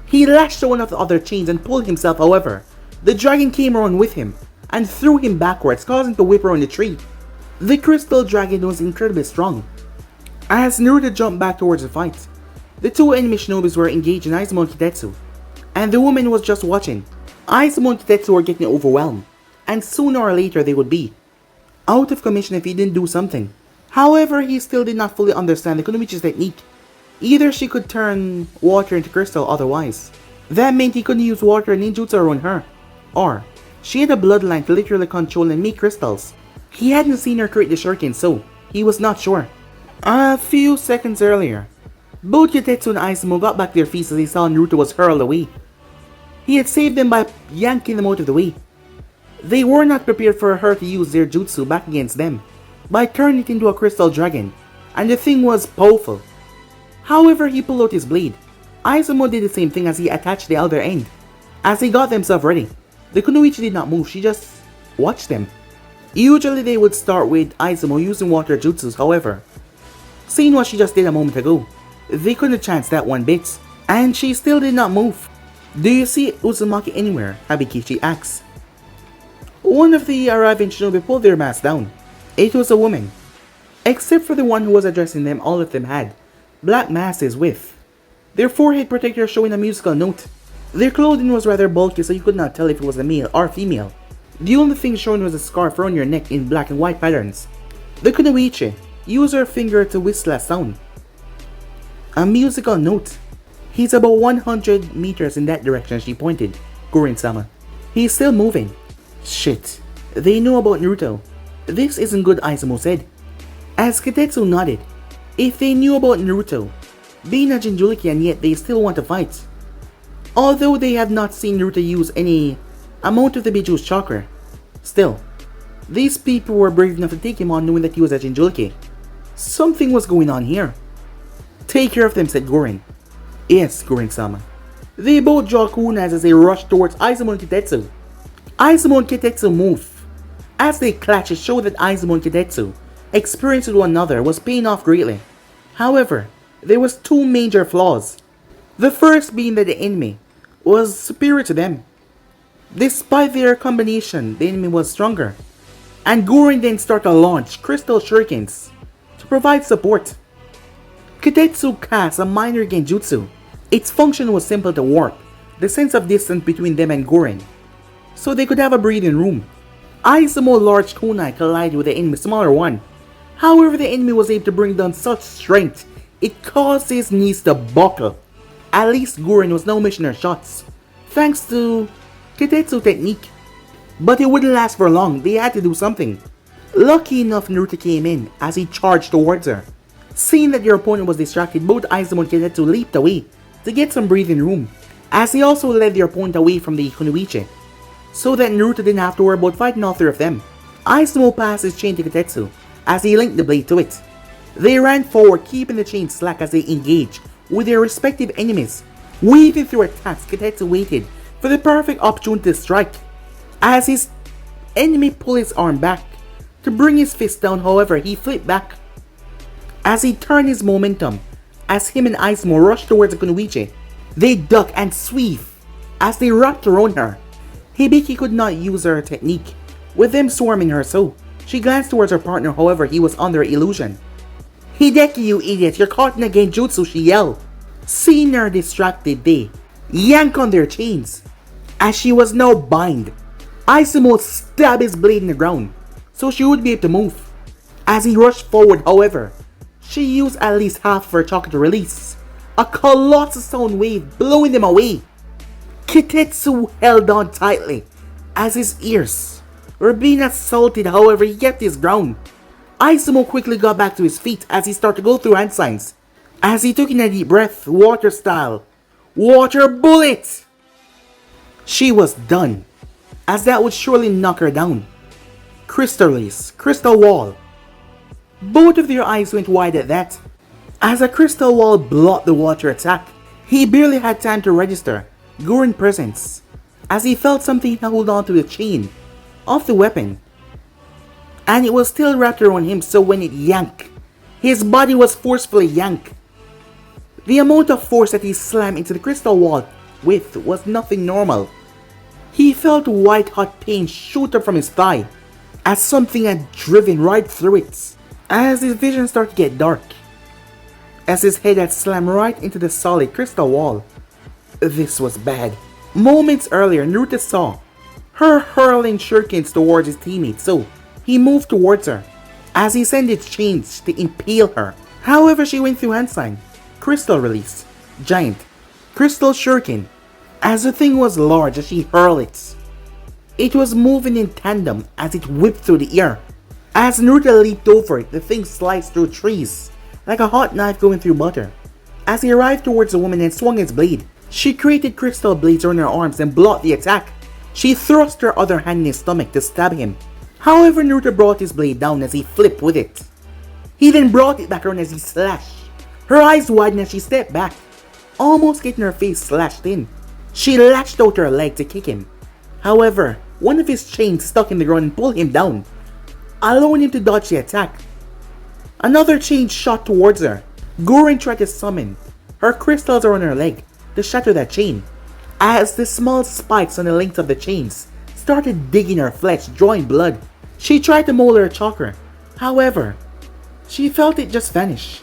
He lashed to one of the other chains and pulled himself. However, the dragon came around with him and threw him backwards, causing him to whip around the tree. The crystal dragon was incredibly strong. As Naruto jumped back towards the fight, the 2 enemy shinobis were engaged in Izumo and Katetsu, and the woman was just watching. Izumo and Katetsu were getting overwhelmed, and sooner or later they would be out of commission if he didn't do something. However, he still did not fully understand the Kunoichi's technique. Either she could turn water into crystal, otherwise that meant he couldn't use water ninjutsu around her, or she had a bloodline to literally control and make crystals. He hadn't seen her create the shuriken, so he was not sure. A few seconds earlier, both Katetsu and Izumo got back their feet as they saw Naruto was hurled away. He had saved them by yanking them out of the way. They were not prepared for her to use their jutsu back against them by turning it into a crystal dragon, and the thing was powerful. However, he pulled out his blade. Izumo did the same thing as he attached the other end. As they got themselves ready, the kunoichi did not move, she just watched them. Usually they would start with Izumo using water jutsus, however, seeing what she just did a moment ago, they couldn't chance that one bit, and she still did not move. "Do you see Uzumaki anywhere?" Habikichi asks. One of the arriving shinobi pulled their masks down. It was a woman. Except for the one who was addressing them, all of them had black masks with their forehead protector showing a musical note. Their clothing was rather bulky, so you could not tell if it was a male or female. The only thing shown was a scarf around your neck in black and white patterns. The kunoichi used her finger to whistle a sound. A musical note. "He's about 100 meters in that direction," she pointed. "Guren-sama. He's still moving." "Shit. They know about Naruto. This isn't good," Izumo said. As Katetsu nodded. If they knew about Naruto, being a Jinchuriki, and yet they still want to fight. Although they have not seen Naruto use any amount of the Biju's chakra. Still, these people were brave enough to take him on knowing that he was a Jinchuriki. Something was going on here. "Take care of them," said Guren. "Yes, Guren-sama." They both draw kunas as they rush towards Izumo and Katetsu. Izumo and Katetsu move. As they clash, it showed that Izumo and Katetsu experience with one another was paying off greatly. However, there was two major flaws. The first being that the enemy was superior to them. Despite their combination, the enemy was stronger. And Guren then started to launch crystal shurikens to provide support. Katetsu cast a minor genjutsu. Its function was simple to warp the sense of distance between them and Guren, so they could have a breathing room. Izumo's large kunai collided with the enemy's smaller one. However, the enemy was able to bring down such strength, it caused his knees to buckle. At least Guren was now missing her shots, thanks to Katetsu's technique. But it wouldn't last for long, they had to do something. Lucky enough, Naruto came in as he charged towards her. Seeing that their opponent was distracted, both Izumo and Katetsu leaped away to get some breathing room, as he also led their opponent away from the kunoichi, so that Naruto didn't have to worry about fighting all three of them. Izumo passed his chain to Katetsu as he linked the blade to it. They ran forward, keeping the chain slack as they engaged with their respective enemies. Weaving through attacks, Katetsu waited for the perfect opportunity to strike. As his enemy pulled his arm back to bring his fist down, however, he flipped back. As he turned his momentum, as him and Izumo rushed towards the kunoichi, they ducked and sweep as they wrapped around her. Hibiki could not use her technique, with them swarming her, so she glanced towards her partner, however he was under illusion. "Hideki, you idiot, you're caught in a genjutsu," she yelled. Seeing her distracted, they yanked on their chains. As she was now bound, Izumo stabbed his blade in the ground, so she would be able to move. As he rushed forward, however, she used at least half of her chakra to release a colossal sound wave, blowing them away. Katetsu held on tightly as his ears were being assaulted, however he kept his ground. Izumo quickly got back to his feet as he started to go through hand signs. As he took in a deep breath, water style, water bullet! She was done, as that would surely knock her down. Crystal release, crystal wall. Both of their eyes went wide at that, as a crystal wall blocked the water attack. He barely had time to register Guren's presence, as he felt something hold on to the chain of the weapon, and it was still wrapped around him, so when it yanked, his body was forcefully yanked. The amount of force that he slammed into the crystal wall with was nothing normal. He felt white hot pain shoot up from his thigh, as something had driven right through it. As his vision started to get dark, as his head had slammed right into the solid crystal wall. This was bad. Moments earlier, Naruto saw her hurling shurikens towards his teammates, so he moved towards her as he sent its chains to impale her. However, she went through hand sign, crystal release, giant, crystal shuriken, as the thing was large as she hurled it. It was moving in tandem as it whipped through the air. As Naruto leaped over it, the thing sliced through trees like a hot knife going through butter. As he arrived towards the woman and swung his blade, she created crystal blades on her arms and blocked the attack. She thrust her other hand in his stomach to stab him. However, Naruto brought his blade down as he flipped with it. He then brought it back around as he slashed. Her eyes widened as she stepped back, almost getting her face slashed in. She latched out her leg to kick him. However, one of his chains stuck in the ground and pulled him down, allowing him to dodge the attack. Another chain shot towards her. Guren tried to summon her crystals around her leg to shatter that chain, as the small spikes on the length of the chains started digging her flesh, drawing blood. She tried to mold her chakra. However, she felt it just vanish.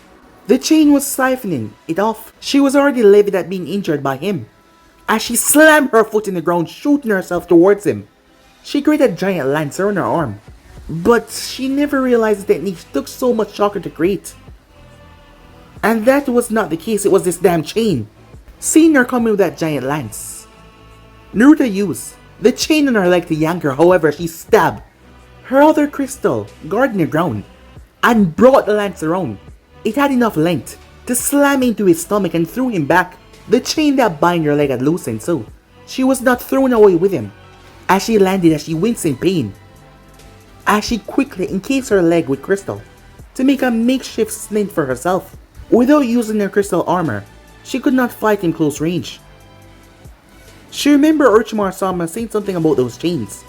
The chain was siphoning it off. She was already livid at being injured by him, as she slammed her foot in the ground, shooting herself towards him. She created a giant lance around her arm, but she never realized the technique took so much chakra to create. And that was not the case, it was this damn chain. Seeing her coming with that giant lance, Naruto used the chain on her leg to yank her. However, she stabbed her other crystal guarding the ground and brought the lance around. It had enough length to slam into his stomach and threw him back. The chain that bind her leg had loosened, so she was not thrown away with him. As she landed, as she winced in pain, as she quickly encased her leg with crystal to make a makeshift splint for herself. Without using her crystal armor, she could not fight in close range. She remembered Orochimaru-sama saying something about those chains,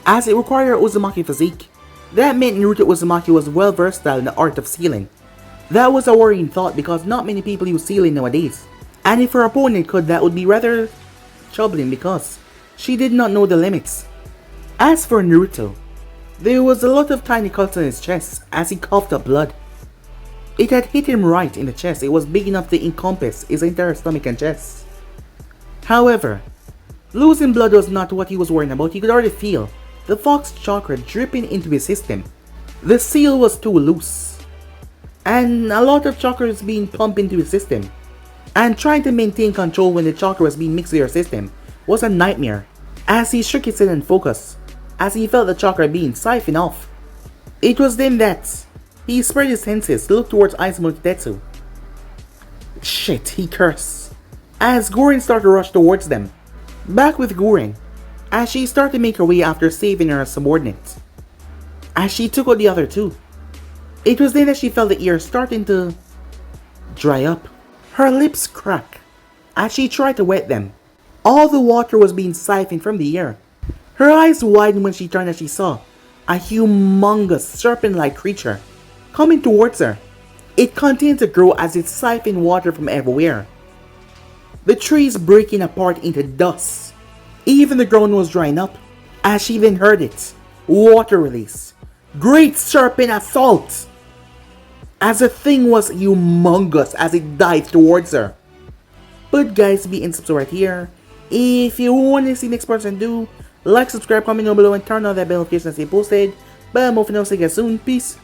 as it required Uzumaki physique. That meant Naruto Uzumaki was well versatile in the art of sealing. That was a worrying thought because not many people use sealing nowadays, and if her opponent could, that would be rather troubling because she did not know the limits. As for Naruto, there was a lot of tiny cuts on his chest as he coughed up blood. It had hit him right in the chest. It was big enough to encompass his entire stomach and chest. However, losing blood was not what he was worrying about. He could already feel the fox chakra dripping into his system. The seal was too loose, and a lot of chakra was being pumped into his system. And trying to maintain control when the chakra was being mixed with your system was a nightmare. As he shook his head and focused, as he felt the chakra being siphoned off. It was then that he spread his senses to look towards Aizumo Tetsu. Shit, he cursed, as Guren started to rush towards them. Back with Guren, as she started to make her way after saving her subordinate, as she took out the other two. It was then that she felt the ear starting to dry up. Her lips cracked as she tried to wet them. All the water was being siphoned from the ear. Her eyes widened when she turned as she saw a humongous serpent-like creature coming towards her. It continued to grow as it siphoned water from everywhere, the trees breaking apart into dust. Even the ground was drying up, as she then heard it. Water release. Great serpent assault! As the thing was humongous as it dived towards her. But guys, be in subscribe right here. If you want to see the next person do, like, subscribe, comment down below, and turn on that bell notification as they posted. But I'm off and I'll see you guys soon. Peace.